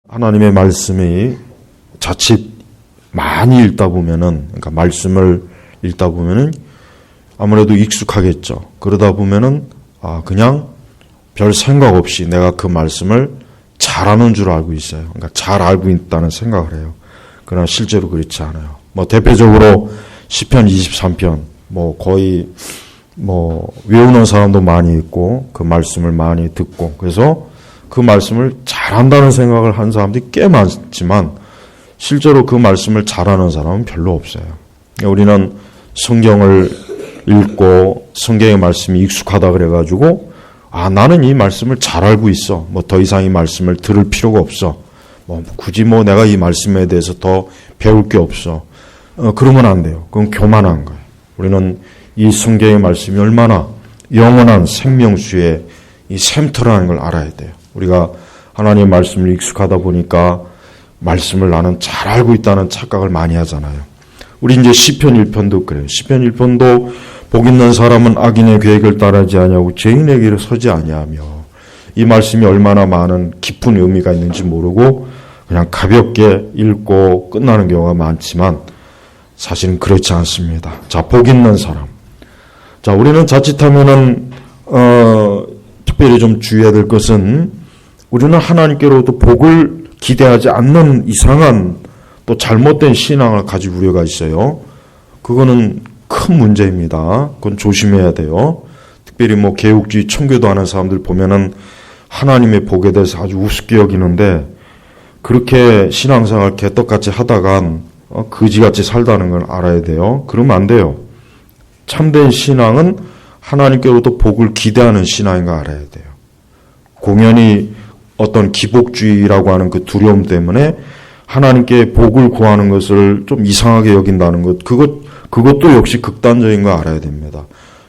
하나님의 말씀이 자칫 많이 읽다 보면은, 그러니까 말씀을 읽다 보면은 아무래도 익숙하겠죠. 그러다 보면은, 그냥 별 생각 없이 내가 그 말씀을 잘하는 줄 알고 있어요. 그러니까 잘 알고 있다는 생각을 해요. 그러나 실제로 그렇지 않아요. 대표적으로 시편 23편, 거의, 외우는 사람도 많이 있고, 그 말씀을 많이 듣고, 그래서 그 말씀을 잘한다는 생각을 한 사람들이 꽤 많지만, 실제로 그 말씀을 잘하는 사람은 별로 없어요. 우리는 성경을 읽고, 성경의 말씀이 익숙하다 그래가지고, 나는 이 말씀을 잘 알고 있어. 더 이상 이 말씀을 들을 필요가 없어. 굳이 내가 이 말씀에 대해서 더 배울 게 없어. 그러면 안 돼요. 그건 교만한 거예요. 우리는 이 성경의 말씀이 얼마나 영원한 생명수의 이 샘터라는 걸 알아야 돼요. 우리가 하나님의 말씀을 익숙하다 보니까 말씀을 나는 잘 알고 있다는 착각을 많이 하잖아요. 우리 이제 시편 1편도 그래요. 시편 1편도 복 있는 사람은 악인의 계획을 따르지 아니하고 죄인의 길에 서지 아니하며, 이 말씀이 얼마나 많은 깊은 의미가 있는지 모르고 그냥 가볍게 읽고 끝나는 경우가 많지만 사실은 그렇지 않습니다. 자, 복 있는 사람. 자, 우리는 자칫하면은 특별히 좀 주의해야 될 것은, 우리는 하나님께로부터 복을 기대하지 않는 이상한 또 잘못된 신앙을 가질 우려가 있어요. 그거는 큰 문제입니다. 그건 조심해야 돼요. 특별히 개국주의 청교도 하는 사람들 보면은 하나님의 복에 대해서 아주 우습게 여기는데, 그렇게 신앙생활 개떡같이 하다간 거지같이 살다는 걸 알아야 돼요. 그러면 안 돼요. 참된 신앙은 하나님께로부터 복을 기대하는 신앙인 거 알아야 돼요. 공연히 어떤 기복주의라고 하는 그 두려움 때문에 하나님께 복을 구하는 것을 좀 이상하게 여긴다는 것, 그것도 역시 극단적인 거 알아야 됩니다.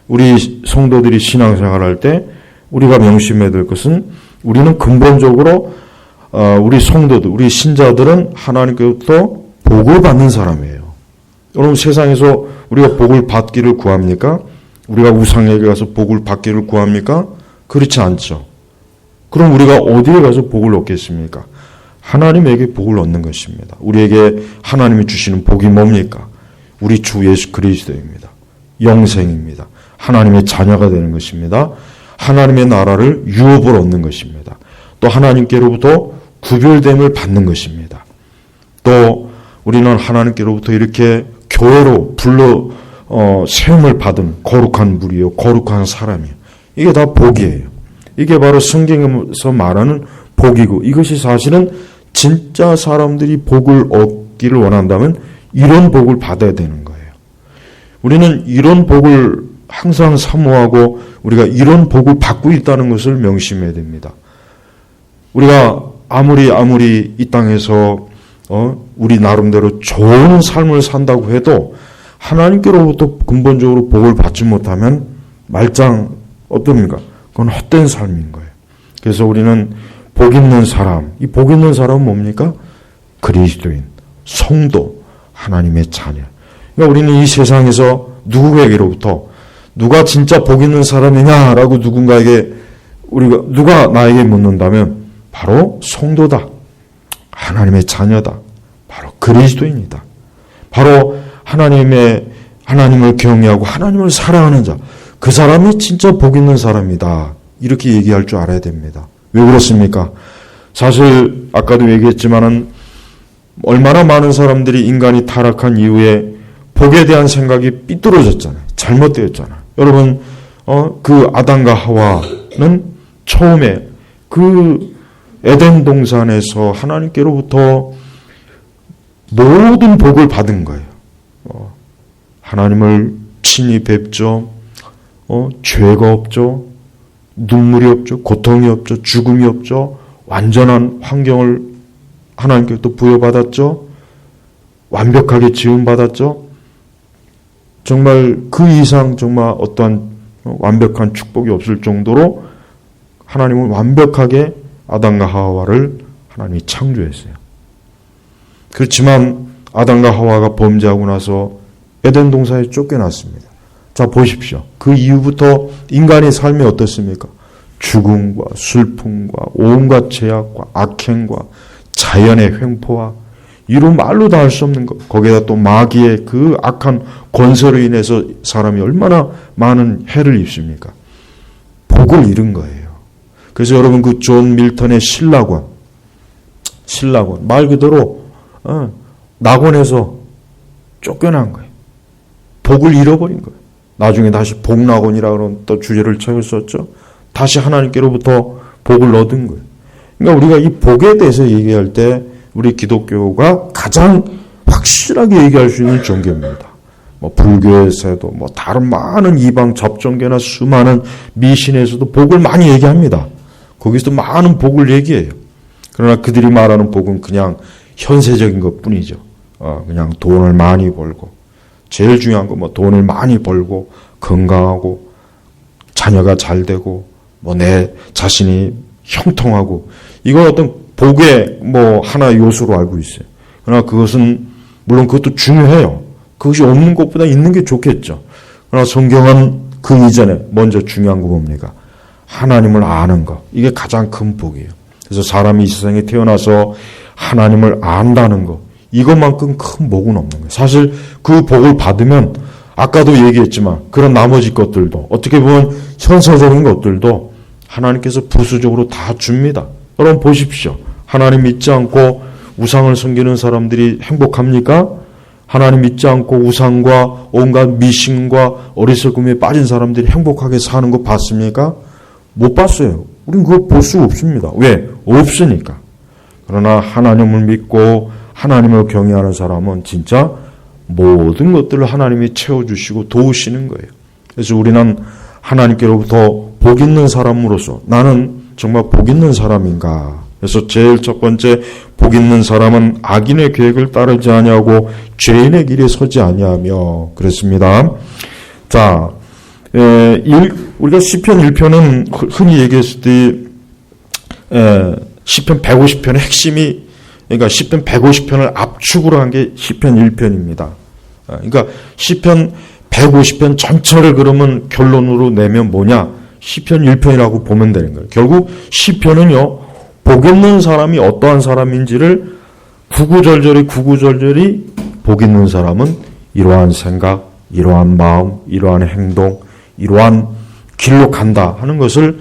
우리 성도들이 신앙생활할 때 우리가 명심해야 될 것은, 우리는 근본적으로 우리 성도들, 우리 신자들은 하나님께로부터 복을 받는 사람이에요. 여러분, 세상에서 우리가 복을 받기를 구합니까? 우리가 우상에게 가서 복을 받기를 구합니까? 그렇지 않죠. 그럼 우리가 어디에 가서 복을 얻겠습니까? 하나님에게 복을 얻는 것입니다. 우리에게 하나님이 주시는 복이 뭡니까? 우리 주 예수 그리스도입니다. 영생입니다. 하나님의 자녀가 되는 것입니다. 하나님의 나라를 유업을 얻는 것입니다. 또 하나님께로부터 구별됨을 받는 것입니다. 또 우리는 하나님께로부터 이렇게 교회로 세움을 받은 거룩한 무리요, 거룩한 사람이요. 이게 다 복이에요. 이게 바로 성경에서 말하는 복이고, 이것이 사실은 진짜 사람들이 복을 얻기를 원한다면 이런 복을 받아야 되는 거예요. 우리는 이런 복을 항상 사모하고 우리가 이런 복을 받고 있다는 것을 명심해야 됩니다. 우리가 아무리 이 땅에서 우리 나름대로 좋은 삶을 산다고 해도 하나님께로부터 근본적으로 복을 받지 못하면 말짱 어떻습니까? 그건 헛된 삶인 거예요. 그래서 우리는 복 있는 사람, 이 복 있는 사람은 뭡니까? 그리스도인, 성도, 하나님의 자녀. 그러니까 우리는 이 세상에서 누구에게로부터 누가 진짜 복 있는 사람이냐라고 누가 나에게 묻는다면 바로 성도다, 하나님의 자녀다, 바로 그리스도인이다, 바로 하나님을 경외하고 하나님을 사랑하는 자, 그 사람이 진짜 복 있는 사람이다, 이렇게 얘기할 줄 알아야 됩니다. 왜 그렇습니까? 사실 아까도 얘기했지만은 얼마나 많은 사람들이 인간이 타락한 이후에 복에 대한 생각이 삐뚤어졌잖아요. 잘못되었잖아요. 여러분, 그 아담과 하와는 처음에 그 에덴 동산에서 하나님께로부터 모든 복을 받은 거예요. 하나님을 친히 뵙죠. 죄가 없죠. 눈물이 없죠. 고통이 없죠. 죽음이 없죠. 완전한 환경을 하나님께로부터 부여받았죠. 완벽하게 지음받았죠. 정말 그 이상 정말 어떠한 완벽한 축복이 없을 정도로 하나님은 완벽하게 아담과 하와를 하나님이 창조했어요. 그렇지만 아담과 하와가 범죄하고 나서 에덴 동산에 쫓겨났습니다. 자, 보십시오. 그 이후부터 인간의 삶이 어떻습니까? 죽음과 슬픔과 온갖 죄악과 악행과 자연의 횡포와 이루 말로 다 할 수 없는 것, 거기에다 또 마귀의 그 악한 권세로 인해서 사람이 얼마나 많은 해를 입습니까? 복을 잃은 거예요. 그래서 여러분 그 존 밀턴의 신라권 말 그대로 낙원에서 쫓겨난 거예요. 복을 잃어버린 거예요. 나중에 다시 복낙원이라고 또 주제를 채웠었죠. 다시 하나님께로부터 복을 얻은 거예요. 그러니까 우리가 이 복에 대해서 얘기할 때 우리 기독교가 가장 확실하게 얘기할 수 있는 종교입니다. 뭐 불교에서도 뭐 다른 많은 이방 접종교나 수많은 미신에서도 복을 많이 얘기합니다. 거기서도 많은 복을 얘기해요. 그러나 그들이 말하는 복은 그냥 현세적인 것 뿐이죠. 그냥 돈을 많이 벌고, 제일 중요한 건 뭐 돈을 많이 벌고, 건강하고, 자녀가 잘 되고, 뭐 내 자신이 형통하고, 이건 어떤 복의 뭐 하나 요소로 알고 있어요. 그러나 그것은, 물론 그것도 중요해요. 그것이 없는 것보다 있는 게 좋겠죠. 그러나 성경은 그 이전에 먼저 중요한 거 뭡니까? 하나님을 아는 것. 이게 가장 큰 복이에요. 그래서 사람이 이 세상에 태어나서 하나님을 안다는 것. 이것만큼 큰 복은 없는 거예요. 사실 그 복을 받으면 아까도 얘기했지만 그런 나머지 것들도 어떻게 보면 현세적인 것들도 하나님께서 부수적으로 다 줍니다. 여러분 보십시오. 하나님 믿지 않고 우상을 섬기는 사람들이 행복합니까? 하나님 믿지 않고 우상과 온갖 미신과 어리석음에 빠진 사람들이 행복하게 사는 거 봤습니까? 못 봤어요. 우린 그거 볼 수 없습니다. 왜? 없으니까. 그러나 하나님을 믿고 하나님을 경외하는 사람은 진짜 모든 것들을 하나님이 채워주시고 도우시는 거예요. 그래서 우리는 하나님께로부터 복 있는 사람으로서 나는 정말 복 있는 사람인가? 그래서 제일 첫 번째 복 있는 사람은 악인의 계획을 따르지 아니하고 죄인의 길에 서지 아니하며 그랬습니다. 자, 우리가 시편 1편은 흔히 얘기했을 때 시편 150편의 핵심이 그러니까 시편 150편을 압축으로 한 게 시편 1편입니다. 그러니까 시편 150편 전체를 그러면 결론으로 내면 뭐냐? 시편 1편이라고 보면 되는 거예요. 결국 시편은요. 복 있는 사람이 어떠한 사람인지를 구구절절히 복 있는 사람은 이러한 생각, 이러한 마음, 이러한 행동, 이러한 길로 간다 하는 것을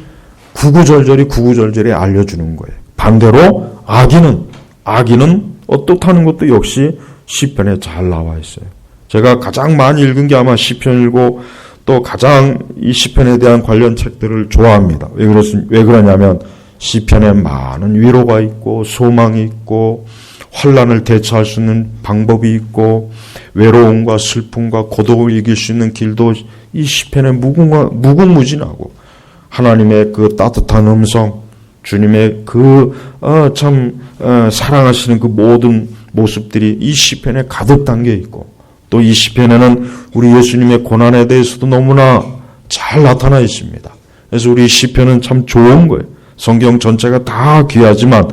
구구절절히 알려주는 거예요. 반대로 악인은 어떻다는 것도 역시 시편에 잘 나와 있어요. 제가 가장 많이 읽은 게 아마 시편이고 또 가장 이 시편에 대한 관련 책들을 좋아합니다. 왜 그러냐면 시편에 많은 위로가 있고 소망이 있고 환난을 대처할 수 있는 방법이 있고 외로움과 슬픔과 고독을 이길 수 있는 길도 이 시편에 무궁무진하고 하나님의 그 따뜻한 음성, 주님의 그 사랑하시는 그 모든 모습들이 이 시편에 가득 담겨 있고 또 이 시편에는 우리 예수님의 고난에 대해서도 너무나 잘 나타나 있습니다. 그래서 우리 시편은 참 좋은 거예요. 성경 전체가 다 귀하지만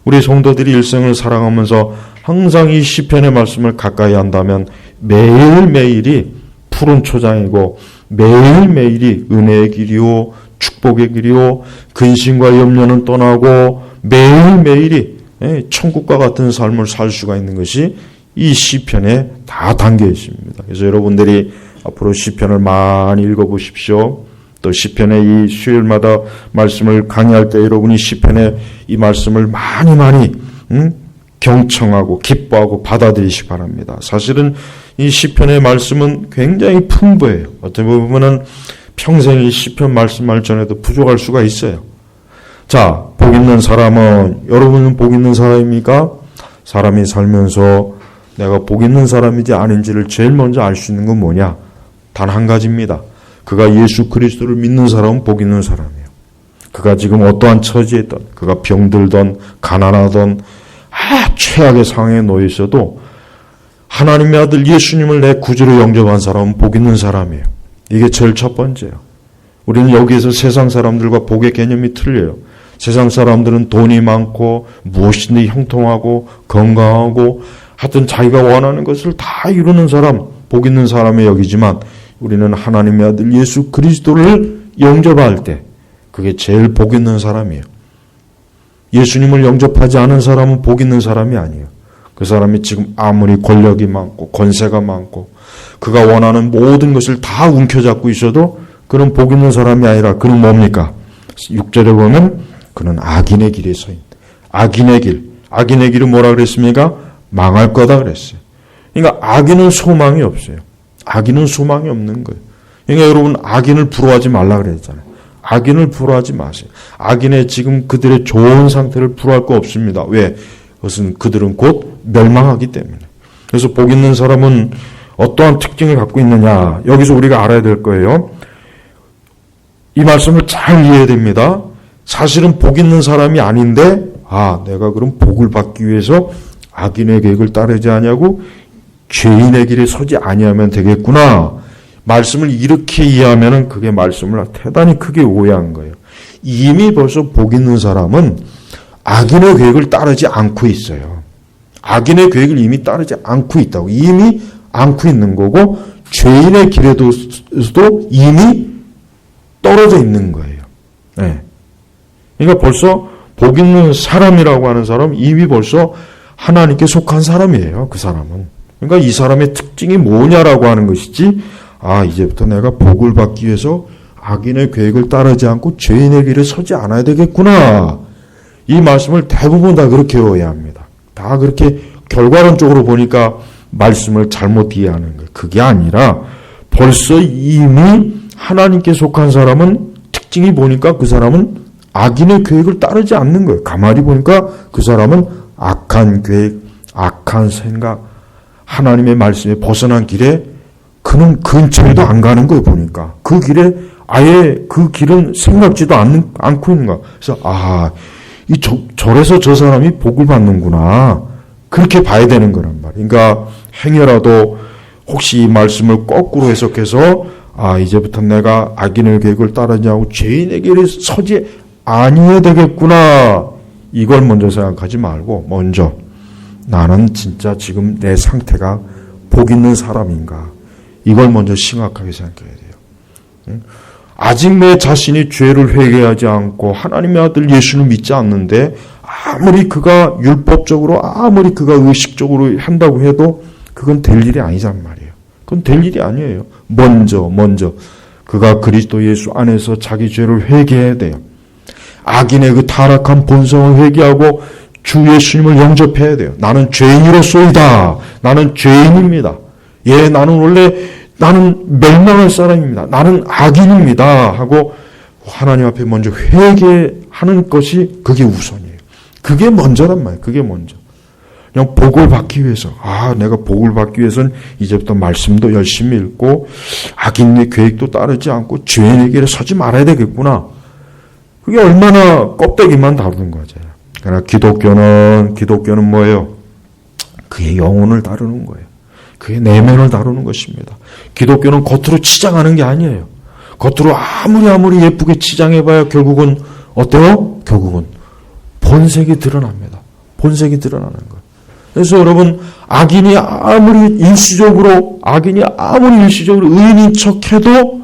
우리 성도들이 일생을 살아가면서 항상 이 시편의 말씀을 가까이 한다면 매일매일이 푸른 초장이고 매일매일이 은혜의 길이요 축복의 길이요 근심과 염려는 떠나고 매일매일이 천국과 같은 삶을 살 수가 있는 것이 이 시편에 다 담겨 있습니다. 그래서 여러분들이 앞으로 시편을 많이 읽어보십시오. 또 시편의 이 수요일마다 말씀을 강의할 때 여러분이 시편의 이 말씀을 많이 경청하고 기뻐하고 받아들이시기 바랍니다. 사실은 이 시편의 말씀은 굉장히 풍부해요. 어떻게 보면은 평생 이 시편 말씀할 전에도 부족할 수가 있어요. 자, 복 있는 사람은 여러분은 복 있는 사람입니까? 사람이 살면서 내가 복 있는 사람인지 아닌지를 제일 먼저 알 수 있는 건 뭐냐? 단 한 가지입니다. 그가 예수 그리스도를 믿는 사람은 복 있는 사람이에요. 그가 지금 어떠한 처지에 있든 그가 병들든 가난하든 최악의 상황에 놓여 있어도 하나님의 아들 예수님을 내 구주로 영접한 사람은 복 있는 사람이에요. 이게 제일 첫 번째예요. 우리는 여기에서 세상 사람들과 복의 개념이 틀려요. 세상 사람들은 돈이 많고 무엇이든지 형통하고 건강하고 하여튼 자기가 원하는 것을 다 이루는 사람, 복 있는 사람이 여기지만 우리는 하나님의 아들 예수 그리스도를 영접할 때 그게 제일 복 있는 사람이에요. 예수님을 영접하지 않은 사람은 복 있는 사람이 아니에요. 그 사람이 지금 아무리 권력이 많고 권세가 많고 그가 원하는 모든 것을 다 움켜잡고 있어도 그는 복 있는 사람이 아니라 그는 뭡니까? 6절에 보면 그는 악인의 길에 서 있다. 악인의 길. 악인의 길은 뭐라 그랬습니까? 망할 거다 그랬어요. 그러니까 악인은 소망이 없어요. 악인은 소망이 없는 거예요. 그러니까 여러분 악인을 부러워하지 말라 그랬잖아요. 악인을 부러워하지 마세요. 악인의 지금 그들의 좋은 상태를 부러워할 거 없습니다. 왜? 그것은 그들은 곧 멸망하기 때문에. 그래서 복 있는 사람은 어떠한 특징을 갖고 있느냐. 여기서 우리가 알아야 될 거예요. 이 말씀을 잘 이해해야 됩니다. 사실은 복 있는 사람이 아닌데 내가 그럼 복을 받기 위해서 악인의 계획을 따르지 아니하고 죄인의 길에 서지 아니하면 되겠구나. 말씀을 이렇게 이해하면 그게 말씀을 대단히 크게 오해한 거예요. 이미 벌써 복 있는 사람은 악인의 계획을 따르지 않고 있어요. 악인의 계획을 이미 따르지 않고 있다고. 이미 않고 있는 거고 죄인의 길에도 이미 떨어져 있는 거예요. 네. 그러니까 벌써 복 있는 사람이라고 하는 사람은 이미 벌써 하나님께 속한 사람이에요. 그 사람은. 그러니까 이 사람의 특징이 뭐냐라고 하는 것이지 이제부터 내가 복을 받기 위해서 악인의 계획을 따르지 않고 죄인의 길에 서지 않아야 되겠구나. 이 말씀을 대부분 다 그렇게 오해합니다. 다 그렇게 결과론적으로 보니까 말씀을 잘못 이해하는 거예요. 그게 아니라 벌써 이미 하나님께 속한 사람은 특징이 보니까 그 사람은 악인의 계획을 따르지 않는 거예요. 가만히 보니까 그 사람은 악한 계획, 악한 생각, 하나님의 말씀에 벗어난 길에 그는 근처에도 안 가는 거예요. 보니까 그 길에 아예 그 길은 생각지도 않고 있는 거야. 그래서 절에서 저 사람이 복을 받는구나. 그렇게 봐야 되는 거란 말이에요. 그러니까 행여라도 혹시 이 말씀을 거꾸로 해석해서 이제부터 내가 악인의 계획을 따르지 않고 죄인의 길에 서지 아니해야 되겠구나. 이걸 먼저 생각하지 말고 먼저 나는 진짜 지금 내 상태가 복 있는 사람인가. 이걸 먼저 심각하게 생각해야 돼요. 아직 내 자신이 죄를 회개하지 않고 하나님의 아들 예수를 믿지 않는데 아무리 그가 율법적으로 아무리 그가 의식적으로 한다고 해도 그건 될 일이 아니란 말이에요. 그건 될 일이 아니에요. 먼저 그가 그리스도 예수 안에서 자기 죄를 회개해야 돼요. 악인의 그 타락한 본성을 회개하고 주 예수님을 영접해야 돼요. 나는 죄인으로소이다. 나는 죄인입니다. 나는 멸망할 사람입니다. 나는 악인입니다. 하고 하나님 앞에 먼저 회개하는 것이 그게 우선이에요. 그게 먼저란 말이에요. 그게 먼저. 그냥 복을 받기 위해서 내가 복을 받기 위해서는 이제부터 말씀도 열심히 읽고 악인의 계획도 따르지 않고 죄인의 길에 서지 말아야 되겠구나. 그게 얼마나 껍데기만 다루는 거죠. 그러나 기독교는 뭐예요? 그의 영혼을 다루는 거예요. 그의 내면을 다루는 것입니다. 기독교는 겉으로 치장하는 게 아니에요. 겉으로 아무리 예쁘게 치장해봐야 결국은 어때요? 결국은 본색이 드러납니다. 본색이 드러나는 거예요. 그래서 여러분 악인이 아무리 일시적으로 의인인 척해도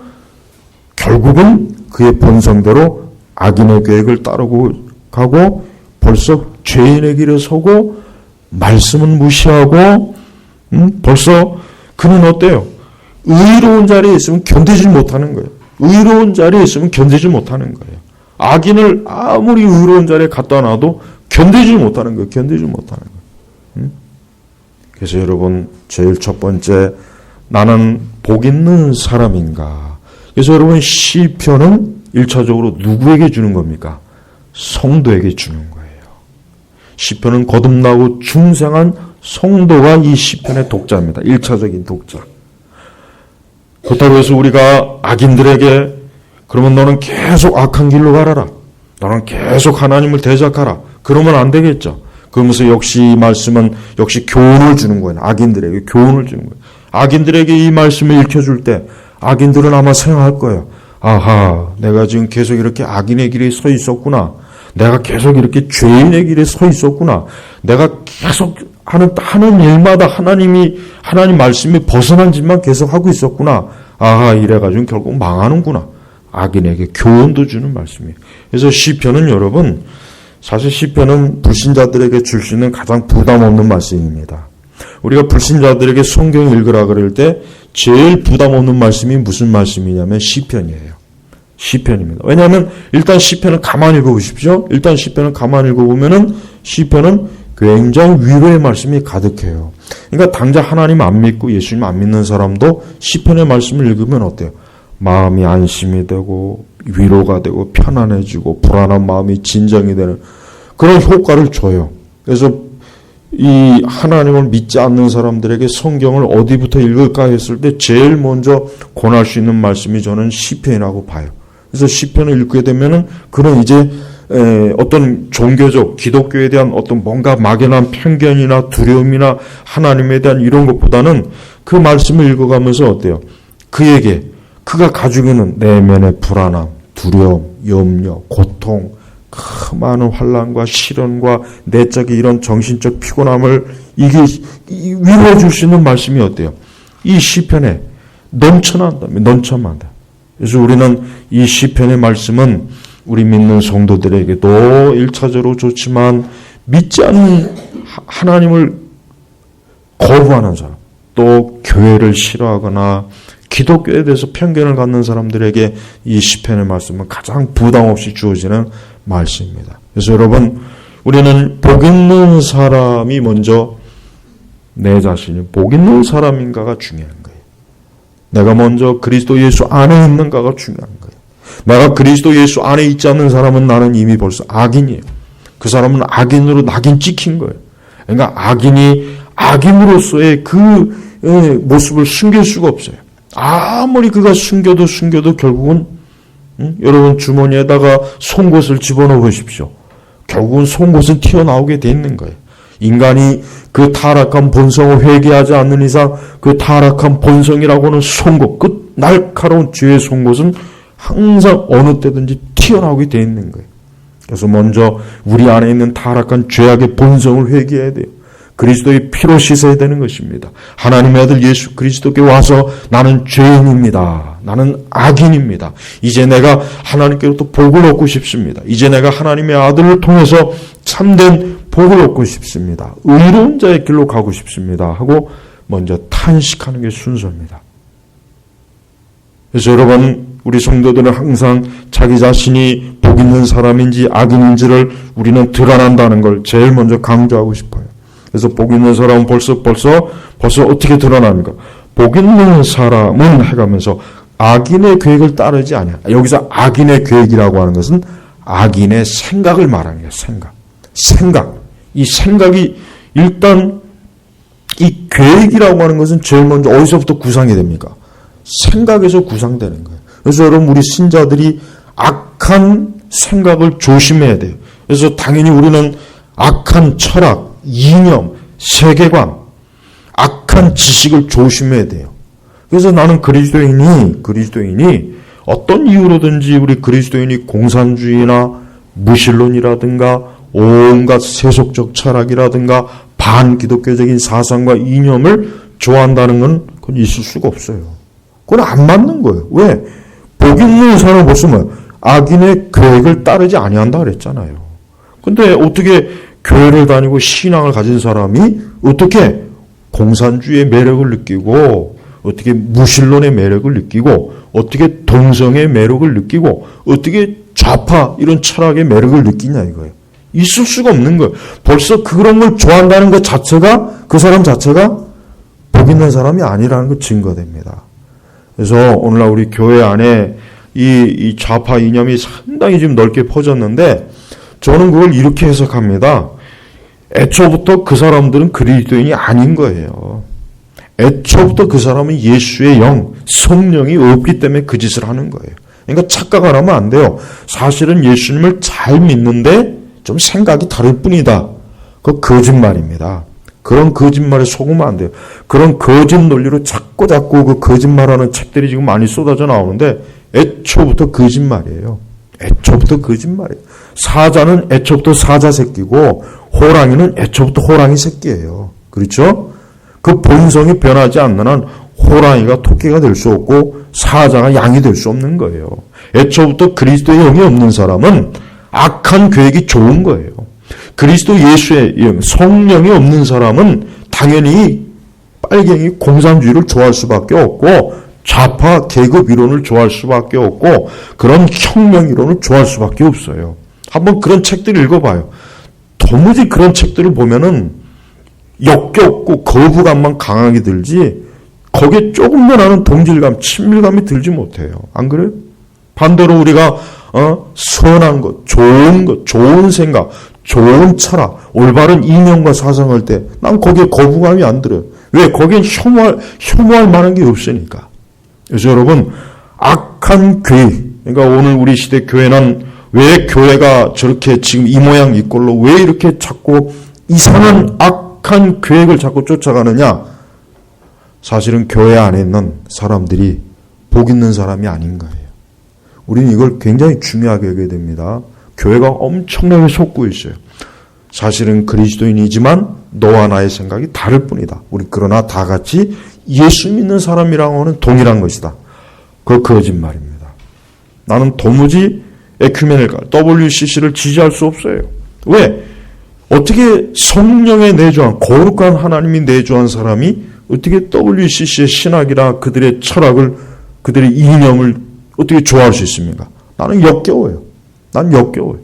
결국은 그의 본성대로 악인의 계획을 따르고 가고 벌써 죄인의 길에 서고 말씀은 무시하고 벌써 그는 어때요? 의로운 자리에 있으면 견디지 못하는 거예요. 의로운 자리에 있으면 견디지 못하는 거예요. 악인을 아무리 의로운 자리에 갖다 놔도 견디지 못하는 거예요. 그래서 여러분 제일 첫 번째 나는 복 있는 사람인가. 그래서 여러분 시편은 1차적으로 누구에게 주는 겁니까? 성도에게 주는 거예요. 시편은 거듭나고 중생한 성도가 이 시편의 독자입니다. 1차적인 독자. 그렇다고 해서 우리가 악인들에게 그러면 너는 계속 악한 길로 가라라. 너는 계속 하나님을 대적하라. 그러면 안 되겠죠. 그러면서 역시 이 말씀은 역시 교훈을 주는 거예요. 악인들에게 교훈을 주는 거예요. 악인들에게 이 말씀을 읽혀줄 때 악인들은 아마 생각할 거예요. 내가 지금 계속 이렇게 악인의 길에 서 있었구나. 내가 계속 이렇게 죄인의 길에 서 있었구나. 내가 계속 하는 일마다 하나님 말씀이 벗어난 짓만 계속 하고 있었구나. 이래가지고 결국 망하는구나. 악인에게 교훈도 주는 말씀이에요. 그래서 시편은 여러분 사실 시편은 불신자들에게 줄 수 있는 가장 부담 없는 말씀입니다. 우리가 불신자들에게 성경 읽으라 그럴 때 제일 부담 없는 말씀이 무슨 말씀이냐면 시편이에요. 시편입니다. 왜냐하면 일단 시편을 가만히 읽어보십시오. 일단 시편을 가만히 읽어보면은 시편은 굉장히 위로의 말씀이 가득해요. 그러니까 당장 하나님 안 믿고 예수님 안 믿는 사람도 시편의 말씀을 읽으면 어때요? 마음이 안심이 되고 위로가 되고 편안해지고 불안한 마음이 진정이 되는 그런 효과를 줘요. 그래서 이 하나님을 믿지 않는 사람들에게 성경을 어디부터 읽을까 했을 때 제일 먼저 권할 수 있는 말씀이 저는 시편이라고 봐요. 그래서 시편을 읽게 되면은 그런 이제 어떤 종교적 기독교에 대한 어떤 뭔가 막연한 편견이나 두려움이나 하나님에 대한 이런 것보다는 그 말씀을 읽어가면서 어때요? 그에게 그가 가지고 있는 내면의 불안함, 두려움, 염려, 고통, 그 많은 환난과 시련과 내적인 이런 정신적 피곤함을 이게 위로해 줄 수 있는 말씀이 어때요? 이 시편에 넘쳐난다. 그래서 우리는 이 시편의 말씀은 우리 믿는 성도들에게도 1차적으로 좋지만 믿지 않는 하나님을 거부하는 사람, 또 교회를 싫어하거나 기독교에 대해서 편견을 갖는 사람들에게 이 시편의 말씀은 가장 부담 없이 주어지는 말씀입니다. 그래서 여러분, 우리는 복 있는 사람이 먼저 내 자신이 복 있는 사람인가가 중요한 거예요. 내가 먼저 그리스도 예수 안에 있는가가 중요한 거예요. 내가 그리스도 예수 안에 있지 않는 사람은 나는 이미 벌써 악인이에요. 그 사람은 악인으로 낙인 찍힌 거예요. 그러니까 악인이 악인으로서의 그 모습을 숨길 수가 없어요. 아무리 그가 숨겨도 결국은 여러분 주머니에다가 송곳을 집어넣어 보십시오. 결국은 송곳은 튀어나오게 돼 있는 거예요. 인간이 그 타락한 본성을 회개하지 않는 이상 그 타락한 본성이라고는 송곳, 그 날카로운 죄의 송곳은 항상 어느 때든지 튀어나오게 돼 있는 거예요. 그래서 먼저 우리 안에 있는 타락한 죄악의 본성을 회개해야 돼요. 그리스도의 피로 씻어야 되는 것입니다. 하나님의 아들 예수 그리스도께 와서 나는 죄인입니다. 나는 악인입니다. 이제 내가 하나님께로부터 복을 얻고 싶습니다. 이제 내가 하나님의 아들을 통해서 참된 복을 얻고 싶습니다. 의로운 자의 길로 가고 싶습니다. 하고 먼저 탄식하는 게 순서입니다. 그래서 여러분, 우리 성도들은 항상 자기 자신이 복 있는 사람인지 악인인지를 우리는 드러난다는 걸 제일 먼저 강조하고 싶어요. 그래서 복 있는 사람은 벌써 어떻게 드러나는가? 복 있는 사람은 해가면서 악인의 계획을 따르지 않아요. 여기서 악인의 계획이라고 하는 것은 악인의 생각을 말하는 거예요. 생각. 이 생각이 일단 이 계획이라고 하는 것은 제일 먼저 어디서부터 구상이 됩니까? 생각에서 구상되는 거예요. 그래서 여러분, 우리 신자들이 악한 생각을 조심해야 돼요. 그래서 당연히 우리는 악한 철학, 이념, 세계관, 악한 지식을 조심해야 돼요. 그래서 나는 그리스도인이 어떤 이유로든지 우리 그리스도인이 공산주의나 무신론이라든가 온갖 세속적 철학이라든가 반기독교적인 사상과 이념을 좋아한다는 건 그건 있을 수가 없어요. 그건 안 맞는 거예요. 왜? 복 있는 사람은 벌써 악인의 계획을 따르지 아니한다 그랬잖아요. 근데 어떻게 교회를 다니고 신앙을 가진 사람이 어떻게 공산주의의 매력을 느끼고 어떻게 무신론의 매력을 느끼고 어떻게 동성의 매력을 느끼고 어떻게 좌파 이런 철학의 매력을 느끼냐 이거예요. 있을 수가 없는 거예요. 벌써 그런 걸 좋아한다는 것 자체가 그 사람 자체가 복 있는 사람이 아니라는 거 증거됩니다. 그래서 오늘날 우리 교회 안에 이 좌파 이념이 상당히 지금 넓게 퍼졌는데 저는 그걸 이렇게 해석합니다. 애초부터 그 사람들은 그리스도인이 아닌 거예요. 애초부터 그 사람은 예수의 영, 성령이 없기 때문에 그 짓을 하는 거예요. 그러니까 착각을 하면 안 돼요. 사실은 예수님을 잘 믿는데 좀 생각이 다를 뿐이다. 그거 거짓말입니다. 그런 거짓말에 속으면 안 돼요. 그런 거짓 논리로 자꾸 그 거짓말하는 책들이 지금 많이 쏟아져 나오는데 애초부터 거짓말이에요. 애초부터 거짓말이에요. 사자는 애초부터 사자 새끼고 호랑이는 애초부터 호랑이 새끼예요. 그렇죠? 그 본성이 변하지 않는 한 호랑이가 토끼가 될 수 없고 사자가 양이 될 수 없는 거예요. 애초부터 그리스도의 영이 없는 사람은 악한 계획이 좋은 거예요. 그리스도 예수의 성령이 없는 사람은 당연히 빨갱이 공산주의를 좋아할 수밖에 없고 좌파 계급 이론을 좋아할 수밖에 없고 그런 혁명 이론을 좋아할 수밖에 없어요. 한번 그런 책들을 읽어봐요. 도무지 그런 책들을 보면은 역겹고 거부감만 강하게 들지 거기에 조금도 나는 동질감, 친밀감이 들지 못해요. 안 그래요? 반대로 우리가 선한 것, 좋은 생각, 좋은 철학, 올바른 이념과 사상할 때 난 거기에 거부감이 안 들어요. 왜? 거기엔 혐오할 만한 게 없으니까. 그래서 여러분, 악한 교회, 그러니까 오늘 우리 시대 교회는 왜 교회가 저렇게 지금 이 모양 이 꼴로 왜 이렇게 자꾸 이상한 악한 계획을 자꾸 쫓아가느냐? 사실은 교회 안에 있는 사람들이 복 있는 사람이 아닌 거예요. 우리는 이걸 굉장히 중요하게 여겨야 됩니다. 교회가 엄청나게 속고 있어요. 사실은 그리스도인이지만 너와 나의 생각이 다를 뿐이다. 우리 그러나 다 같이 예수 믿는 사람이라고 하는 동일한 것이다. 그거 거짓말입니다. 나는 도무지 에큐메니컬 WCC를 지지할 수 없어요. 왜? 어떻게 성령에 내주한 거룩한 하나님이 내주한 사람이 어떻게 WCC의 신학이나 그들의 철학을 그들의 이념을 어떻게 좋아할 수 있습니까? 나는 역겨워요. 난 역겨워요.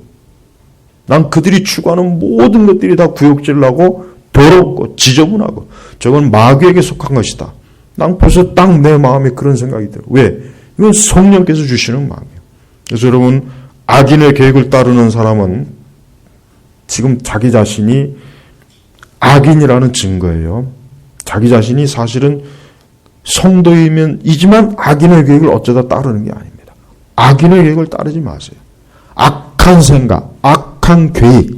난 그들이 추구하는 모든 것들이 다 구역질나고 더럽고 지저분하고 저건 마귀에게 속한 것이다. 난 벌써 딱 내 마음에 그런 생각이 들어요. 왜? 이건 성령께서 주시는 마음이에요. 그래서 여러분 악인의 계획을 따르는 사람은 지금 자기 자신이 악인이라는 증거예요. 자기 자신이 사실은 성도이지만 악인의 계획을 어쩌다 따르는 게 아닙니다. 악인의 계획을 따르지 마세요. 악한 생각, 악한 계획,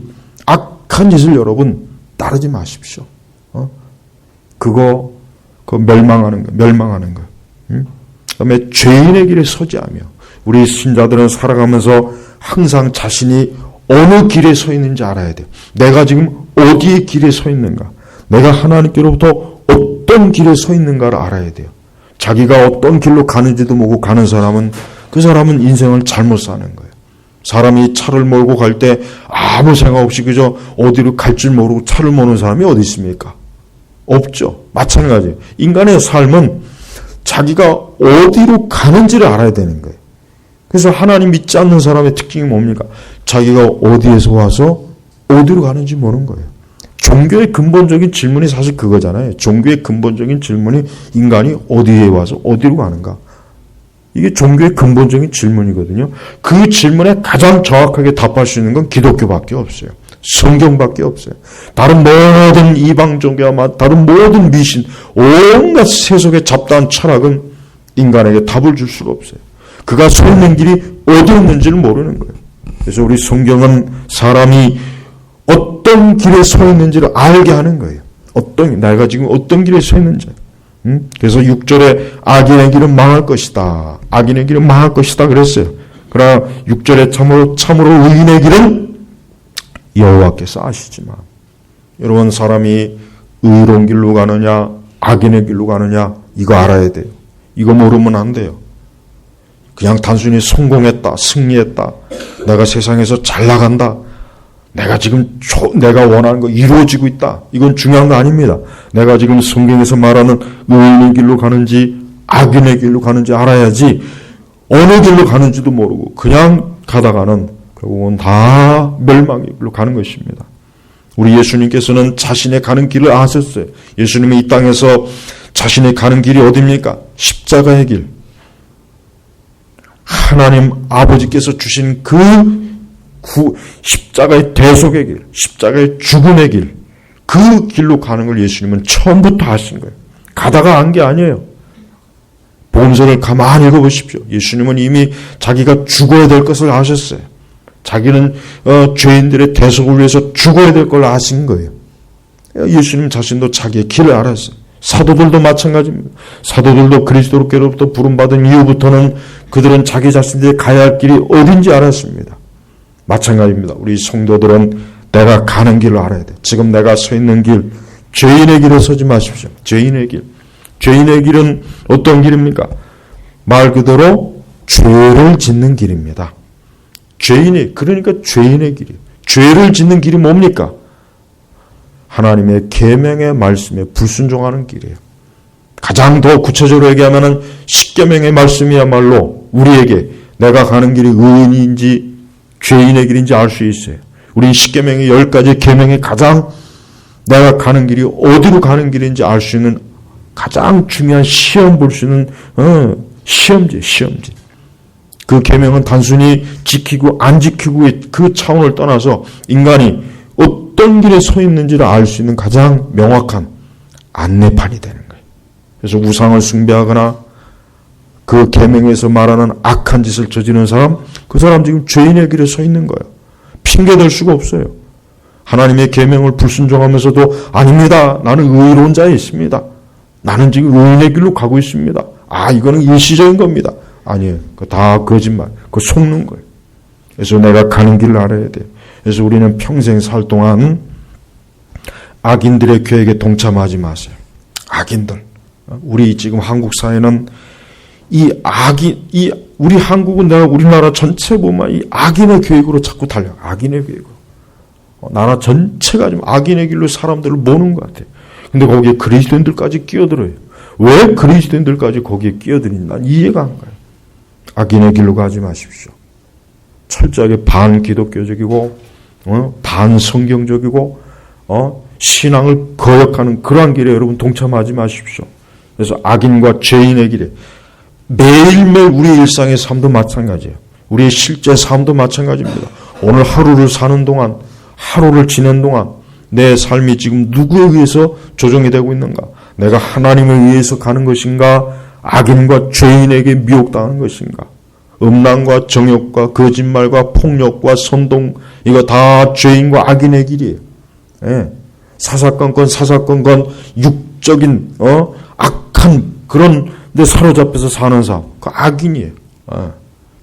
악한 짓을 여러분 따르지 마십시오. 그거 멸망하는 거. 그다음에 죄인의 길에 서지 않으며 우리 신자들은 살아가면서 항상 자신이 어느 길에 서 있는지 알아야 돼요. 내가 지금 어디의 길에 서 있는가? 내가 하나님께로부터 어떤 길에 서 있는가를 알아야 돼요. 자기가 어떤 길로 가는지도 모르고 가는 사람은 그 사람은 인생을 잘못 사는 거예요. 사람이 차를 몰고 갈 때 아무 생각 없이 그저 어디로 갈 줄 모르고 차를 모는 사람이 어디 있습니까? 없죠. 마찬가지예요. 인간의 삶은 자기가 어디로 가는지를 알아야 되는 거예요. 그래서 하나님 믿지 않는 사람의 특징이 뭡니까? 자기가 어디에서 와서 어디로 가는지 모르는 거예요. 종교의 근본적인 질문이 사실 그거잖아요. 종교의 근본적인 질문이 인간이 어디에 와서 어디로 가는가? 이게 종교의 근본적인 질문이거든요. 그 질문에 가장 정확하게 답할 수 있는 건 기독교밖에 없어요. 성경밖에 없어요. 다른 모든 이방 종교와 다른 모든 미신, 온갖 세속의 잡다한 철학은 인간에게 답을 줄 수가 없어요. 그가 서 있는 길이 어디 있는지를 모르는 거예요. 그래서 우리 성경은 사람이 어떤 길에 서 있는지를 알게 하는 거예요. 내가 지금 어떤 길에 서 있는지. 그래서 6절에 악인의 길은 망할 것이다. 악인의 길은 망할 것이다 그랬어요. 그러나 6절에 참으로 의인의 길은 여호와께서 아시지만. 여러분 사람이 의로운 길로 가느냐 악인의 길로 가느냐 이거 알아야 돼요. 이거 모르면 안 돼요. 그냥 단순히 성공했다, 승리했다, 내가 세상에서 잘 나간다, 내가 지금 내가 원하는 거 이루어지고 있다. 이건 중요한 거 아닙니다. 내가 지금 성경에서 말하는 의인의 길로 가는지 악인의 길로 가는지 알아야지 어느 길로 가는지도 모르고 그냥 가다가는 결국은 다 멸망의 길로 가는 것입니다. 우리 예수님께서는 자신의 가는 길을 아셨어요. 예수님이 이 땅에서 자신의 가는 길이 어디입니까? 십자가의 길. 하나님 아버지께서 주신 그 십자가의 대속의 길, 십자가의 죽음의 길, 그 길로 가는 걸 예수님은 처음부터 하신 거예요. 가다가 한 게 아니에요. 복음서를 가만히 읽어보십시오. 예수님은 이미 자기가 죽어야 될 것을 아셨어요. 자기는 죄인들의 대속을 위해서 죽어야 될 걸 아신 거예요. 예수님 자신도 자기의 길을 알았어요. 사도들도 마찬가지입니다. 사도들도 그리스도께로부터 부름받은 이후부터는 그들은 자기 자신들이 가야 할 길이 어딘지 알았습니다. 마찬가지입니다. 우리 성도들은 내가 가는 길을 알아야 돼. 지금 내가 서 있는 길, 죄인의 길에 서지 마십시오. 죄인의 길. 죄인의 길은 어떤 길입니까? 말 그대로 죄를 짓는 길입니다. 그러니까 죄인의 길이에요. 죄를 짓는 길이 뭡니까? 하나님의 계명의 말씀에 불순종하는 길이에요. 가장 더 구체적으로 얘기하면 십계명의 말씀이야말로 우리에게 내가 가는 길이 의인인지 죄인의 길인지 알 수 있어요. 우리 십계명의 10가지 계명의 가장 내가 가는 길이 어디로 가는 길인지 알 수 있는 가장 중요한 시험 볼 수 있는 시험지. 그 계명은 단순히 지키고 안 지키고 그 차원을 떠나서 인간이 어떤 길에 서 있는지를 알 수 있는 가장 명확한 안내판이 되는 거예요. 그래서 우상을 숭배하거나 그 계명에서 말하는 악한 짓을 저지르는 사람, 그 사람 지금 죄인의 길에 서 있는 거예요. 핑계댈 수가 없어요. 하나님의 계명을 불순종하면서도 아닙니다. 나는 의로운 자에 있습니다. 나는 지금 의인의 길로 가고 있습니다. 이거는 일시적인 겁니다. 아니에요. 그거 다 거짓말. 그거 속는 거예요. 그래서 내가 가는 길을 알아야 돼요. 그래서 우리는 평생 살 동안 악인들의 계획에 동참하지 마세요. 악인들. 우리 지금 한국 사회는 우리 한국은 내가 우리나라 전체 보면 이 악인의 계획으로 자꾸 달려. 악인의 계획으로. 나라 전체가 지금 악인의 길로 사람들을 모는 것 같아요. 근데 거기에 그리스도인들까지 끼어들어요. 왜 그리스도인들까지 거기에 끼어드는지 난 이해가 안 가요. 악인의 길로 가지 마십시오. 철저하게 반기독교적이고 반성경적이고 신앙을 거역하는 그러한 길에 여러분 동참하지 마십시오. 그래서 악인과 죄인의 길에 매일매일 우리의 일상의 삶도 마찬가지예요. 우리의 실제 삶도 마찬가지입니다. 오늘 하루를 사는 동안, 하루를 지낸 동안 내 삶이 지금 누구에 의해서 조정이 되고 있는가? 내가 하나님에 의해서 가는 것인가? 악인과 죄인에게 미혹당하는 것인가? 음란과 정욕과 거짓말과 폭력과 선동, 이거 다 죄인과 악인의 길이에요. 예. 사사건건 육적인 악한 그런 데 사로잡혀서 사는 사람, 그 악인이에요.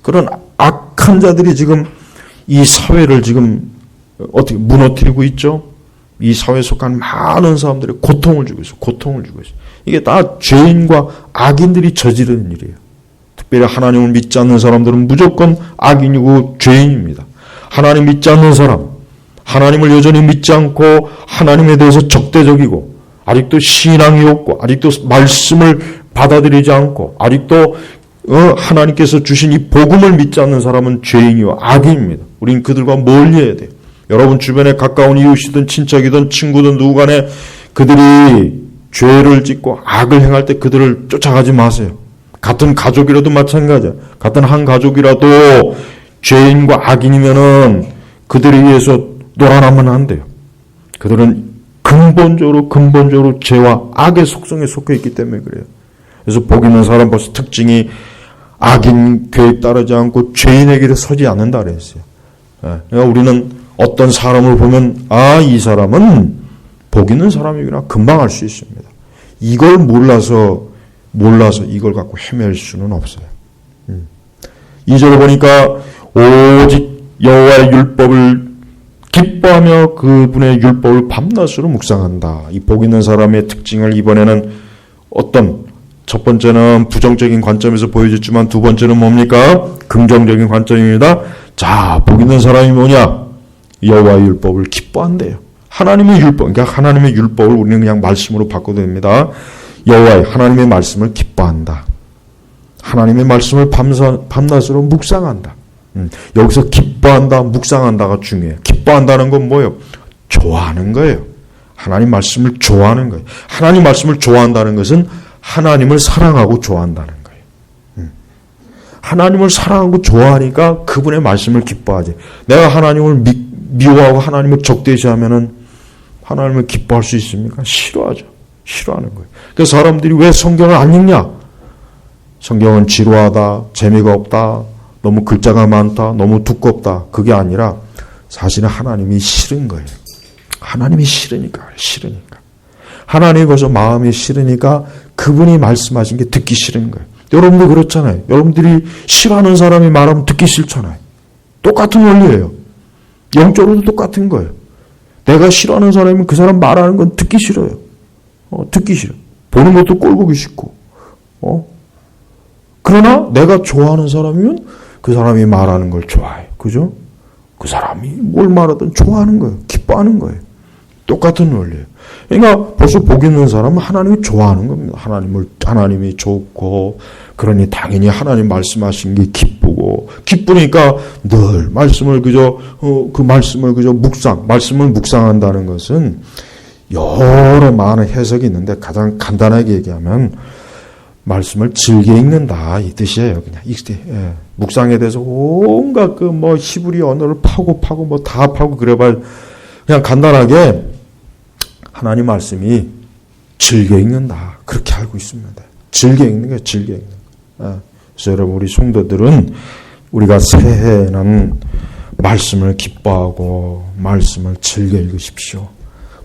그런 악한 자들이 지금 이 사회를 지금 어떻게 무너뜨리고 있죠? 이 사회에 속한 많은 사람들이 고통을 주고 있어요. 이게 다 죄인과 악인들이 저지르는 일이에요. 특별히 하나님을 믿지 않는 사람들은 무조건 악인이고 죄인입니다. 하나님 믿지 않는 사람, 하나님을 여전히 믿지 않고 하나님에 대해서 적대적이고 아직도 신앙이 없고 아직도 말씀을 받아들이지 않고 아직도 하나님께서 주신 이 복음을 믿지 않는 사람은 죄인이고 악인입니다. 우린 그들과 멀리해야 돼요. 여러분 주변에 가까운 이웃이든 친척이든 친구든 누구 간에 그들이 죄를 짓고 악을 행할 때 그들을 쫓아가지 마세요. 같은 가족이라도 마찬가지야. 같은 한 가족이라도 죄인과 악인이면은 그들에 의해서 놀아나면 안 돼요. 그들은 근본적으로 죄와 악의 속성에 속해 있기 때문에 그래요. 그래서 복 있는 사람 벌써 특징이 악인 계획 따르지 않고 죄인의 길에 서지 않는다 그랬어요. 그러니까 우리는 어떤 사람을 보면 이 사람은 복 있는 사람이구나 금방 알 수 있습니다. 이걸 몰라서 이걸 갖고 헤맬 수는 없어요. 2절을 보니까 오직 여호와의 율법을 기뻐하며 그분의 율법을 밤낮으로 묵상한다. 이 복 있는 사람의 특징을 이번에는 첫 번째는 부정적인 관점에서 보여줬지만 두 번째는 뭡니까? 긍정적인 관점입니다. 자, 복 있는 사람이 뭐냐? 여호와의 율법을 기뻐한대요. 하나님의 율법, 그러니까 하나님의 율법을 우리는 그냥 말씀으로 바꿔도 됩니다. 여호와의 하나님의 말씀을 기뻐한다. 하나님의 말씀을 밤낮으로 묵상한다. 여기서 기뻐한다, 묵상한다가 중요해요. 기뻐한다는 건 뭐예요? 좋아하는 거예요. 하나님 말씀을 좋아하는 거예요. 하나님 말씀을 좋아한다는 것은 하나님을 사랑하고 좋아한다는 거예요. 하나님을 사랑하고 좋아하니까 그분의 말씀을 기뻐하지. 내가 하나님을 미워하고 하나님을 적대시하면은 하나님을 기뻐할 수 있습니까? 싫어하죠. 싫어하는 거예요. 그래서 사람들이 왜 성경을 안 읽냐? 성경은 지루하다, 재미가 없다, 너무 글자가 많다, 너무 두껍다. 그게 아니라 사실은 하나님이 싫은 거예요. 하나님이 싫으니까. 하나님이 벌써 마음이 싫으니까 그분이 말씀하신 게 듣기 싫은 거예요. 여러분도 그렇잖아요. 여러분들이 싫어하는 사람이 말하면 듣기 싫잖아요. 똑같은 원리예요. 영적으로도 똑같은 거예요. 내가 싫어하는 사람이면 그 사람 말하는 건 듣기 싫어요. 듣기 싫어. 보는 것도 꼴 보기 싫고. 그러나 내가 좋아하는 사람이면 그 사람이 말하는 걸 좋아해. 그죠? 그 사람이 뭘 말하든 좋아하는 거예요. 기뻐하는 거예요. 똑같은 원리예요. 그러니까 벌써 복 있는 사람은 하나님이 좋아하는 겁니다. 하나님이 좋고, 그러니 당연히 하나님 말씀하신 게 기쁘고, 기쁘니까 늘 말씀을 그 말씀을 말씀을 묵상한다는 것은 여러 많은 해석이 있는데 가장 간단하게 얘기하면 말씀을 즐겨 읽는다 이 뜻이에요. 그냥 묵상에 대해서 온갖 히브리 언어를 파고 다 파고 그래봐 그냥 간단하게 하나님 말씀이 즐겨 읽는다 그렇게 알고 있습니다. 즐겨 읽는 거예요. 즐겨 읽는 거. 그래서 여러분 우리 성도들은 우리가 새해에는 말씀을 기뻐하고 말씀을 즐겨 읽으십시오.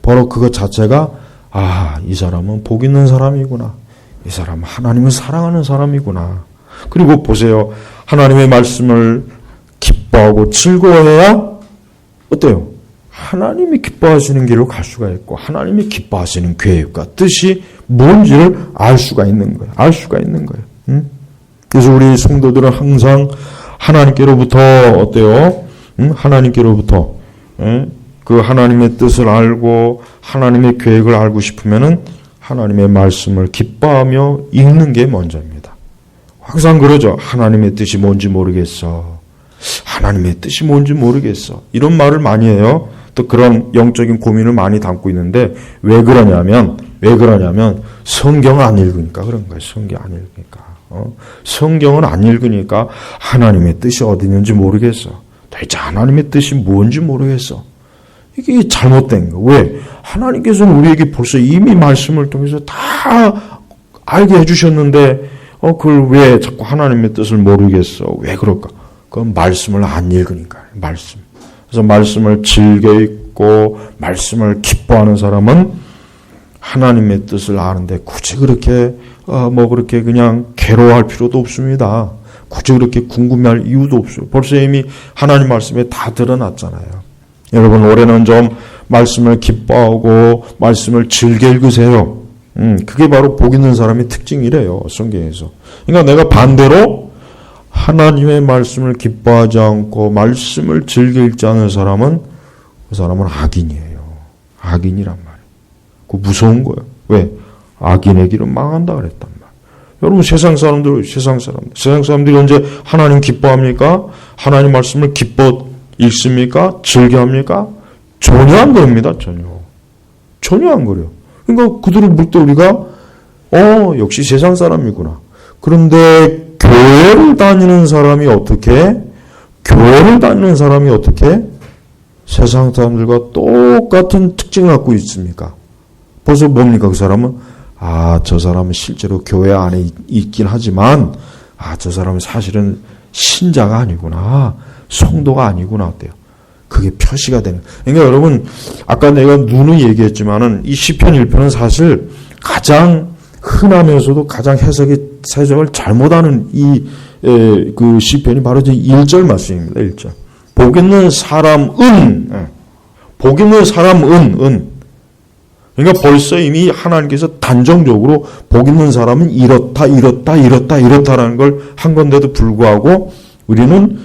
바로 그것 자체가 이 사람은 복 있는 사람이구나. 이 사람은 하나님을 사랑하는 사람이구나. 그리고 보세요. 하나님의 말씀을 기뻐하고 즐거워해야 어때요? 하나님이 기뻐하시는 길로 갈 수가 있고 하나님이 기뻐하시는 계획과 뜻이 뭔지를 알 수가 있는 거예요. 알 수가 있는 거예요. 응? 그래서 우리 성도들은 항상 하나님께로부터 어때요? 하나님께로부터 그 하나님의 뜻을 알고 하나님의 계획을 알고 싶으면은 하나님의 말씀을 기뻐하며 읽는 게 먼저입니다. 항상 그러죠. 하나님의 뜻이 뭔지 모르겠어. 하나님의 뜻이 뭔지 모르겠어. 이런 말을 많이 해요. 또 그런 영적인 고민을 많이 담고 있는데 왜 그러냐면 성경을 안 읽으니까 그런 거예요. 성경 안 읽으니까. 성경을 안 읽으니까 하나님의 뜻이 어디 있는지 모르겠어. 대체 하나님의 뜻이 뭔지 모르겠어. 이게 잘못된 거. 왜? 하나님께서는 우리에게 벌써 이미 말씀을 통해서 다 알게 해주셨는데 그걸 왜 자꾸 하나님의 뜻을 모르겠어? 왜 그럴까? 그건 말씀을 안 읽으니까. 말씀. 그래서 말씀을 즐겨 읽고 말씀을 기뻐하는 사람은 하나님의 뜻을 아는데 굳이 그렇게 그렇게 그냥 괴로워할 필요도 없습니다. 굳이 그렇게 궁금해할 이유도 없어요. 벌써 이미 하나님 말씀에 다 드러났잖아요. 여러분 올해는 좀 말씀을 기뻐하고 말씀을 즐겨 읽으세요. 그게 바로 복 있는 사람의 특징이래요. 성경에서. 그러니까 내가 반대로 하나님의 말씀을 기뻐하지 않고 말씀을 즐겨 읽지 않는 사람은 그 사람은 악인이에요. 악인이란 말이에요. 그 무서운 거예요. 왜? 악인의 길은 망한다 그랬단 말이에요. 여러분 세상 사람들이 언제 하나님 기뻐합니까? 하나님 말씀을 기뻐 읽습니까? 즐겨합니까? 전혀 안 그럽니다. 전혀 안 그래요. 그러니까 그들을 볼 때 우리가 역시 세상 사람이구나. 그런데 교회를 다니는 사람이 어떻게 세상 사람들과 똑같은 특징을 갖고 있습니까? 벌써 뭡니까? 그 사람은 저 사람은 실제로 교회 안에 있긴 하지만 저 사람은 사실은 신자가 아니구나. 성도가 아니구나. 어때요? 그게 표시가 되는. 그러니까 여러분 아까 내가 누누이 얘기했지만은 이 시편 1편은 사실 가장 흔하면서도 가장 해석을 잘못하는 그 시편이 바로 1절 말씀입니다. 1절. 복 있는 사람은 그러니까 벌써 이미 하나님께서 단정적으로 복 있는 사람은 이렇다라는 걸 한 건데도 불구하고 우리는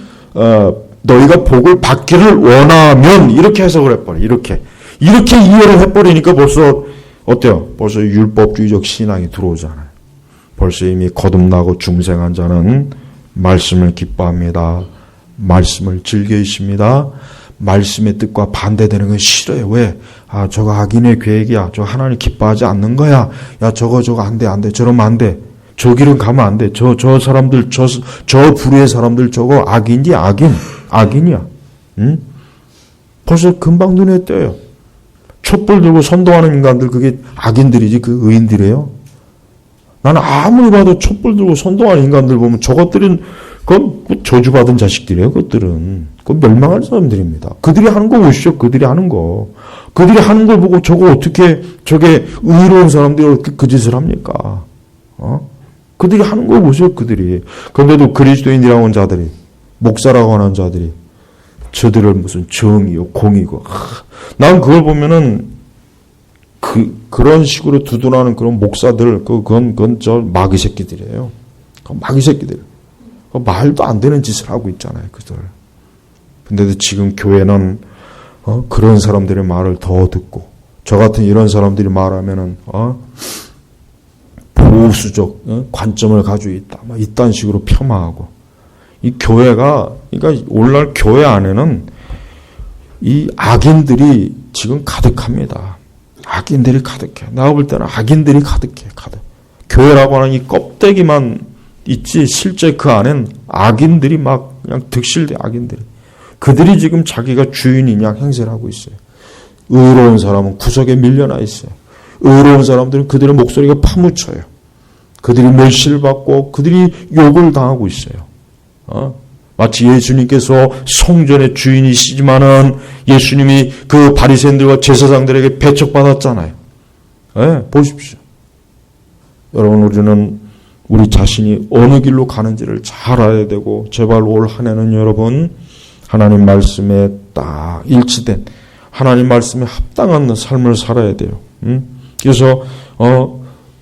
너희가 복을 받기를 원하면 이렇게 해석을 해버려. 이렇게 이해를 해버리니까 벌써 어때요? 벌써 율법주의적 신앙이 들어오잖아요. 벌써 이미 거듭나고 중생한 자는 말씀을 기뻐합니다. 말씀을 즐겨 있습니다. 말씀의 뜻과 반대되는 건 싫어요. 왜? 저거 악인의 계획이야. 저거 하나님 기뻐하지 않는 거야. 야, 저거 안 돼. 저러면 안 돼. 저 길은 가면 안 돼. 저 사람들, 저 부류의 사람들 저거 악인이야. 응? 벌써 금방 눈에 띄어요. 촛불 들고 선동하는 인간들, 그게 악인들이지, 그 의인들이에요. 나는 아무리 봐도 촛불 들고 선동하는 인간들 보면 저것들은, 그건 저주받은 자식들이에요, 그것들은. 그건 멸망할 사람들입니다. 그들이 하는 거 보시죠, 그들이 하는 거. 그들이 하는 걸 보고 저게 의로운 사람들이 어떻게 그 짓을 합니까? 그들이 하는 걸 보세요, 그들이. 그런데도 그리스도인이라고 하는 자들이, 목사라고 하는 자들이, 저들을 무슨 정의요, 공의고. 난 그걸 보면은, 그런 식으로 두둔하는 그런 목사들, 그건 저 마귀 새끼들이에요. 마귀 새끼들. 말도 안 되는 짓을 하고 있잖아요, 그들. 근데도 지금 교회는 그런 사람들의 말을 더 듣고, 저 같은 이런 사람들이 말하면은 보수적 관점을 가지고 있다, 이딴 식으로 폄하하고, 이 교회가, 그러니까 오늘날 교회 안에는 이 악인들이 지금 가득합니다. 악인들이 가득해. 내가 볼 때는 악인들이 가득해. 교회라고 하는 이 껍데기만 있지 실제 그 안엔 악인들이 막 그냥 득실돼. 악인들이, 그들이 지금 자기가 주인인 양 행세를 하고 있어요. 의로운 사람은 구석에 밀려나 있어요. 의로운 사람들은 그들의 목소리가 파묻혀요. 그들이 멸시를 받고 그들이 욕을 당하고 있어요. 마치 예수님께서 성전의 주인이시지만은 예수님이 그 바리새인들과 제사장들에게 배척받았잖아요. 보십시오. 여러분, 우리는 우리 자신이 어느 길로 가는지를 잘 알아야 되고, 제발 올 한 해는 여러분 하나님 말씀에 딱 일치된, 하나님 말씀에 합당한 삶을 살아야 돼요. 그래서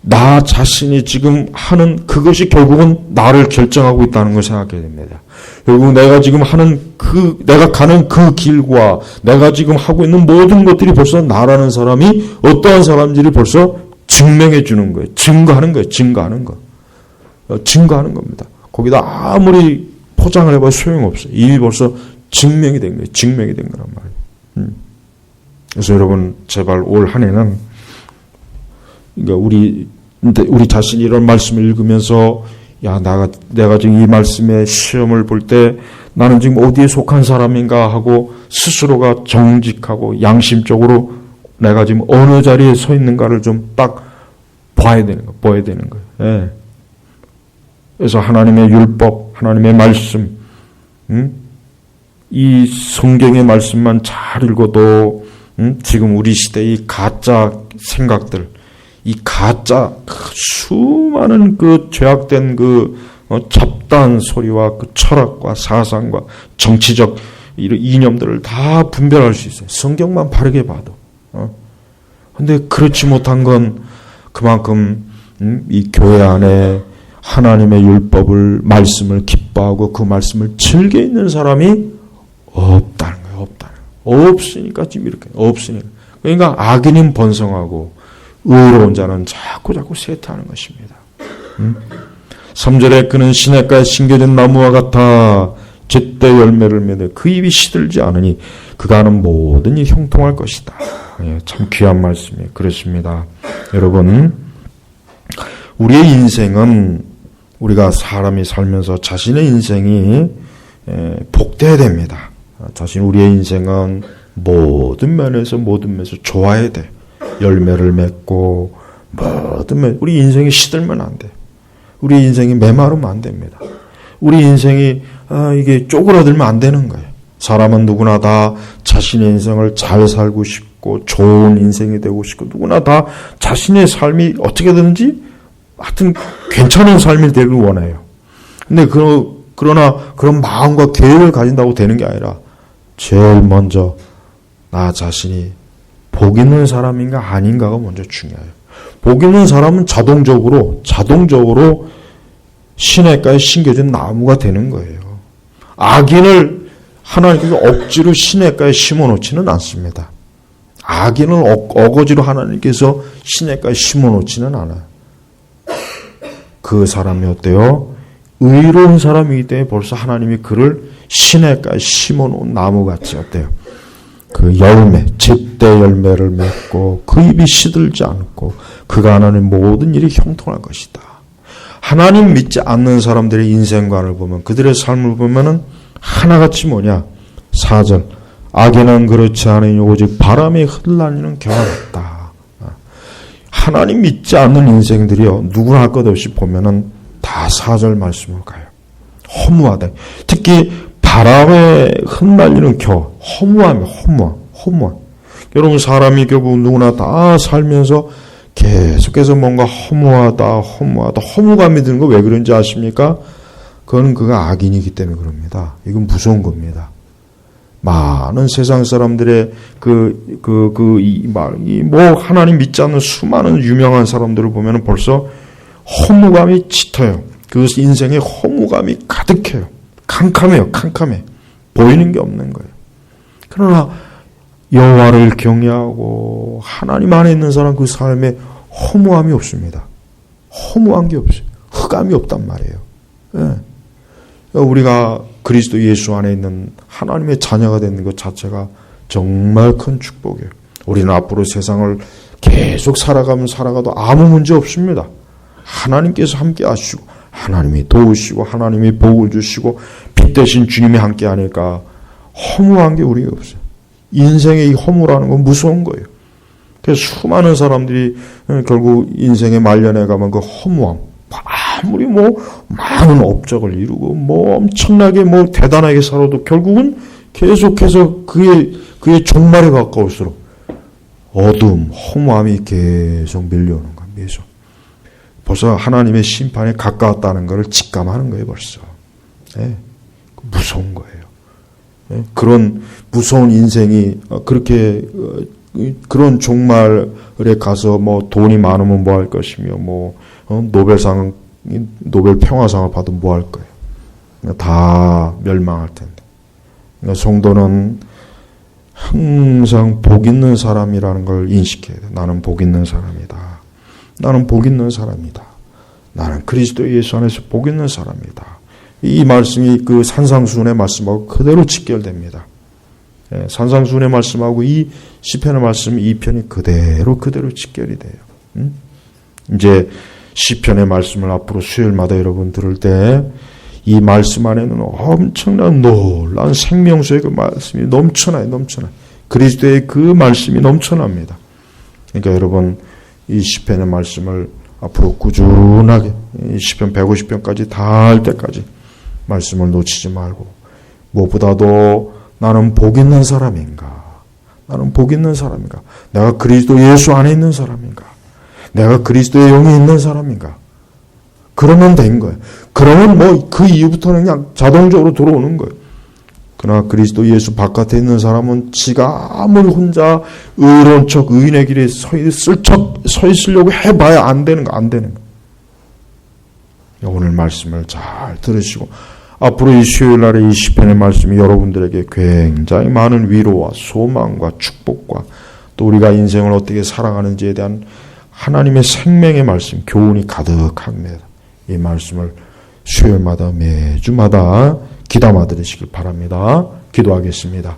나 자신이 지금 하는 그것이 결국은 나를 결정하고 있다는 걸 생각해야 됩니다. 결국 내가 지금 하는 내가 가는 그 길과 내가 지금 하고 있는 모든 것들이 벌써 나라는 사람이 어떠한 사람인지를 벌써 증명해 주는 거예요. 증거하는 거예요. 증거하는 겁니다. 거기다 아무리 포장을 해봐도 소용없어요. 이미 벌써 증명이 된 거예요. 증명이 된 거란 말이에요. 그래서 여러분, 제발 올 한 해는, 그러니까 우리 자신이 이런 말씀을 읽으면서, 내가 지금 이 말씀의 시험을 볼 때 나는 지금 어디에 속한 사람인가 하고 스스로가 정직하고 양심적으로 내가 지금 어느 자리에 서 있는가를 좀 딱 봐야 되는 거예요. 예. 그래서 하나님의 율법, 하나님의 말씀, 이 성경의 말씀만 잘 읽어도 지금 우리 시대의 가짜 생각들, 이 가짜 수많은 그 죄악된 그 잡다한 소리와 그 철학과 사상과 정치적 이런 이념들을 다 분별할 수 있어요. 성경만 바르게 봐도. 근데 그렇지 못한 건 그만큼 이 교회 안에 하나님의 율법을, 말씀을 기뻐하고 그 말씀을 즐겨 있는 사람이 없다는 거예요. 없으니까 지금 이렇게 없으니까. 그러니까 악인은 번성하고 의로운 자는 자꾸 쇠퇴하는 것입니다. 3절에 그는 시냇가에 심겨진 나무와 같아 제때 열매를 맺어 그 입이 시들지 않으니 그가 하는 모든 일이 형통할 것이다. 참 귀한 말씀이에요. 그렇습니다. 여러분, 우리의 인생은, 우리가 사람이 살면서 자신의 인생이 복돼야 됩니다. 우리의 인생은 모든 면에서 좋아야 돼. 열매를 맺고 우리 인생이 시들면 안 돼. 우리 인생이 메마르면 안 됩니다. 우리 인생이 이게 쪼그라들면 안 되는 거예요. 사람은 누구나 다 자신의 인생을 잘 살고 싶고 좋은 인생이 되고 싶고, 누구나 다 자신의 삶이 어떻게 되는지 하여튼 괜찮은 삶이 되길 원해요. 근데 그러나 그런 마음과 계획을 가진다고 되는 게 아니라 제일 먼저 나 자신이 복 있는 사람인가 아닌가가 먼저 중요해요. 복 있는 사람은 자동적으로 시냇가에 심겨진 나무가 되는 거예요. 악인을 하나님께서 억지로 시냇가에 심어놓지는 않습니다. 악인을 어거지로 하나님께서 시냇가에 심어놓지는 않아요. 그 사람이 어때요? 의로운 사람이기 때문에 벌써 하나님이 그를 시냇가에 심어놓은 나무같이 어때요? 그 열매, 제때 열매를 맺고 그 입이 시들지 않고 그가 하는 모든 일이 형통할 것이다. 하나님 믿지 않는 사람들의 인생관을 보면, 그들의 삶을 보면은 하나같이 4절, 악인은 그렇지 않으니 오직 바람에 흩날리는 겨와 같다. 하나님 믿지 않는 인생들이요, 누구나 할 것 없이 보면은 다 4절 말씀으로 가요. 허무하다. 특히 바람에 흩날리는 겨, 허무함. 여러분, 사람이 결국 누구나 다 살면서 계속해서 뭔가 허무감이 드는 거 왜 그런지 아십니까? 그건 그가 악인이기 때문에 그럽니다. 이건 무서운 겁니다. 많은 세상 사람들의 하나님 믿지 않는 수많은 유명한 사람들을 보면 벌써 허무감이 짙어요. 그 인생에 허무감이 가득해요. 캄캄해. 보이는 게 없는 거예요. 그러나 여호와를 경외하고 하나님 안에 있는 사람 그 삶에 허무함이 없습니다. 허무한 게 없어요. 흑암이 없단 말이에요. 예. 우리가 그리스도 예수 안에 있는 하나님의 자녀가 되는 것 자체가 정말 큰 축복이에요. 우리는 앞으로 세상을 계속 살아가도 아무 문제 없습니다. 하나님께서 함께 하시고 하나님이 도우시고 하나님이 복을 주시고 빛 대신 주님이 함께 하니까 허무한 게 우리가 없어요. 인생의 이 허무라는 건 무서운 거예요. 그래서 수많은 사람들이 결국 인생의 말년에 가면 그 허무함, 아무리 많은 업적을 이루고 엄청나게 대단하게 살아도 결국은 계속해서 그의 종말에 가까울수록 어둠, 허무함이 계속 밀려오는 거예요. 계속. 벌써 하나님의 심판에 가까웠다는 것을 직감하는 거예요. 벌써. 네. 무서운 거예요. 네. 그런 무서운 인생이 그렇게 그런 종말에 가서 돈이 많으면 뭐 할 것이며 노벨 평화상을 받으면 뭐 할 거예요. 다 멸망할 텐데. 그러니까 성도는 항상 복 있는 사람이라는 걸 인식해야 돼. 나는 복 있는 사람이다. 나는 복 있는 사람이다. 나는 그리스도 예수 안에서 복 있는 사람이다. 이 말씀이 그 산상수훈의 말씀하고 그대로 직결됩니다. 예, 산상수훈의 말씀하고 이 시편의 말씀 이 편이 그대로 직결이 돼요. 이제 시편의 말씀을 앞으로 수요일마다 여러분 들을 때 이 말씀 안에는 엄청난 놀라운 생명수의 그 말씀이 넘쳐나요. 그리스도의 그 말씀이 넘쳐납니다. 그러니까 여러분 이 시편의 말씀을 앞으로 꾸준하게 이 시편 150편까지 다 할 때까지 말씀을 놓치지 말고 무엇보다도 나는 복 있는 사람인가? 나는 복 있는 사람인가? 내가 그리스도 예수 안에 있는 사람인가? 내가 그리스도의 영이 있는 사람인가? 그러면 된 거예요. 그러면 그 이후부터는 그냥 자동적으로 들어오는 거예요. 그러나 그리스도 예수 바깥에 있는 사람은 지가 아무리 혼자 의로운 척 의인의 길에 서 있으려고 해봐야 안 되는 거. 오늘 말씀을 잘 들으시고 앞으로 이 수요일 날에 이 시편의 말씀이 여러분들에게 굉장히 많은 위로와 소망과 축복과 또 우리가 인생을 어떻게 살아가는지에 대한 하나님의 생명의 말씀, 교훈이 가득합니다. 이 말씀을 수요일마다 매주마다 귀담아 들으시길 바랍니다. 기도하겠습니다.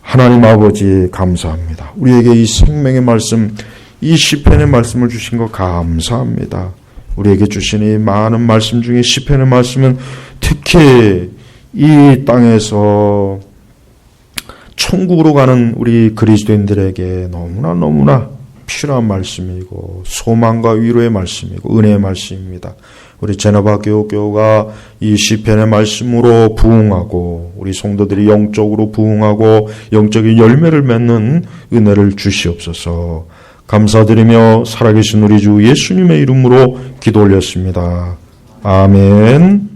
하나님 아버지 감사합니다. 우리에게 이 생명의 말씀, 이 시편의 말씀을 주신 것 감사합니다. 우리에게 주신 이 많은 말씀 중에 시편의 말씀은 특히 이 땅에서 천국으로 가는 우리 그리스도인들에게 너무나 필요한 말씀이고 소망과 위로의 말씀이고 은혜의 말씀입니다. 우리 제너바 교우가 이 시편의 말씀으로 부흥하고 우리 성도들이 영적으로 부흥하고 영적인 열매를 맺는 은혜를 주시옵소서. 감사드리며 살아계신 우리 주 예수님의 이름으로 기도 올렸습니다. 아멘.